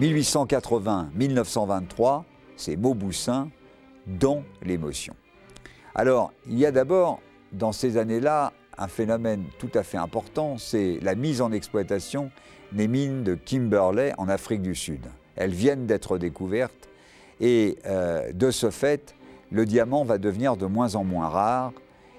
1880-1923, c'est Mauboussin dans l'émotion. Alors, il y a d'abord, dans ces années-là, un phénomène tout à fait important, c'est la mise en exploitation des mines de Kimberley en Afrique du Sud. Elles viennent d'être découvertes et de ce fait, le diamant va devenir de moins en moins rare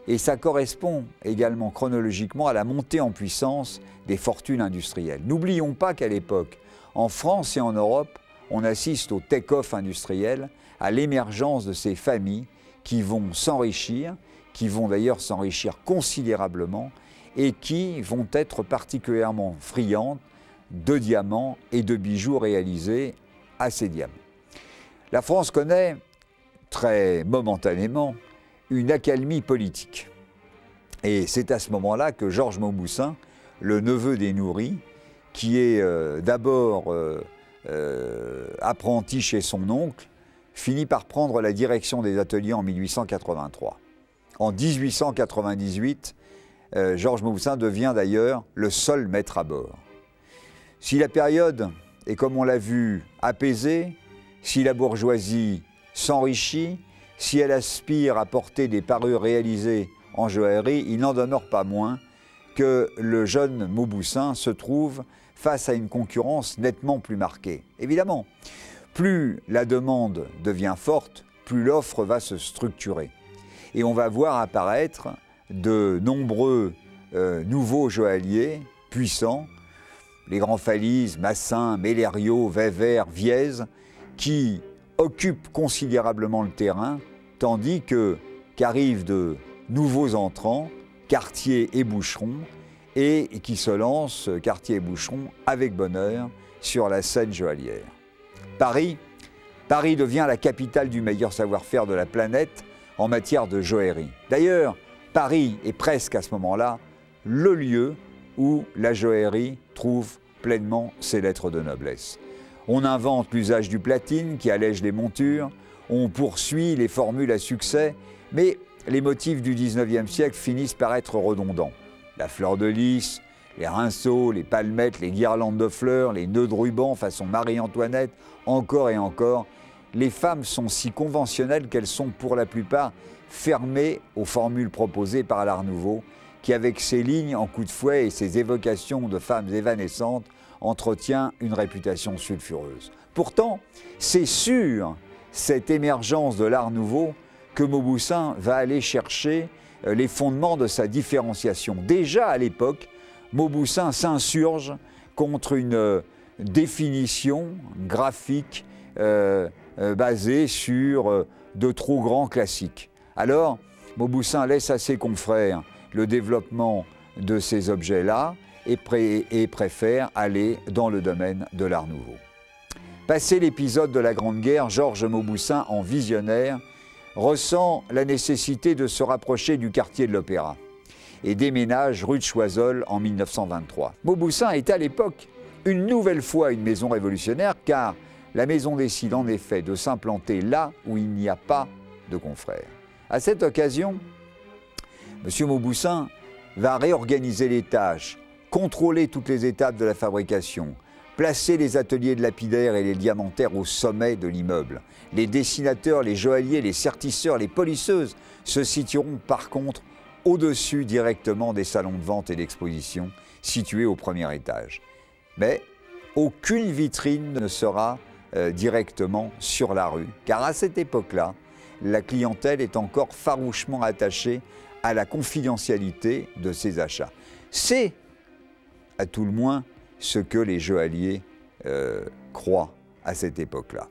et ça correspond également chronologiquement à la montée en puissance des fortunes industrielles. N'oublions pas qu'à l'époque, en France et en Europe, on assiste au take-off industriel, à l'émergence de ces familles qui vont s'enrichir, qui vont d'ailleurs s'enrichir considérablement et qui vont être particulièrement friandes de diamants et de bijoux réalisés à ces diamants. La France connaît, très momentanément, une accalmie politique. Et c'est à ce moment-là que Georges Mauboussin, le neveu des Nourris, qui est d'abord apprenti chez son oncle, finit par prendre la direction des ateliers en 1883. En 1898, Georges Mauboussin devient d'ailleurs le seul maître à bord. Si la période est, comme on l'a vu, apaisée, si la bourgeoisie s'enrichit, si elle aspire à porter des parures réalisées en joaillerie, il n'en demeure pas moins que le jeune Mauboussin se trouve face à une concurrence nettement plus marquée. Évidemment, plus la demande devient forte, plus l'offre va se structurer. Et on va voir apparaître de nombreux nouveaux joailliers puissants, les grands Falise, Massin, Mélériau, Weber, Vièze, qui occupent considérablement le terrain, tandis qu'arrivent de nouveaux entrants, Cartier et Boucheron, et qui se lancent, Cartier et Boucheron, avec bonheur, sur la scène joaillière. Paris devient la capitale du meilleur savoir-faire de la planète en matière de joaillerie. D'ailleurs, Paris est presque à ce moment-là le lieu où la joaillerie trouve pleinement ses lettres de noblesse. On invente l'usage du platine qui allège les montures, on poursuit les formules à succès, mais les motifs du XIXe siècle finissent par être redondants. La fleur de lys, les rinceaux, les palmettes, les guirlandes de fleurs, les nœuds de ruban façon Marie-Antoinette, encore et encore, les femmes sont si conventionnelles qu'elles sont pour la plupart fermées aux formules proposées par l'Art Nouveau, qui avec ses lignes en coup de fouet et ses évocations de femmes évanescentes, entretient une réputation sulfureuse. Pourtant, c'est sur cette émergence de l'Art Nouveau que Mauboussin va aller chercher les fondements de sa différenciation. Déjà à l'époque, Mauboussin s'insurge contre une définition graphique basée sur de trop grands classiques. Alors, Mauboussin laisse à ses confrères le développement de ces objets-là et préfère aller dans le domaine de l'Art Nouveau. Passé l'épisode de la Grande Guerre, Georges Mauboussin, en visionnaire, ressent la nécessité de se rapprocher du quartier de l'Opéra et déménage rue de Choiseul en 1923. Mauboussin est à l'époque une nouvelle fois une maison révolutionnaire car la maison décide en effet de s'implanter là où il n'y a pas de confrères. À cette occasion, M. Mauboussin va réorganiser les tâches, contrôler toutes les étapes de la fabrication, placer les ateliers de lapidaires et les diamantaires au sommet de l'immeuble. Les dessinateurs, les joailliers, les sertisseurs, les polisseuses se situeront par contre au-dessus directement des salons de vente et d'exposition situés au premier étage. Mais aucune vitrine ne sera directement sur la rue, car à cette époque-là, la clientèle est encore farouchement attachée à la confidentialité de ses achats. C'est, à tout le moins, ce que les joailliers croient à cette époque-là.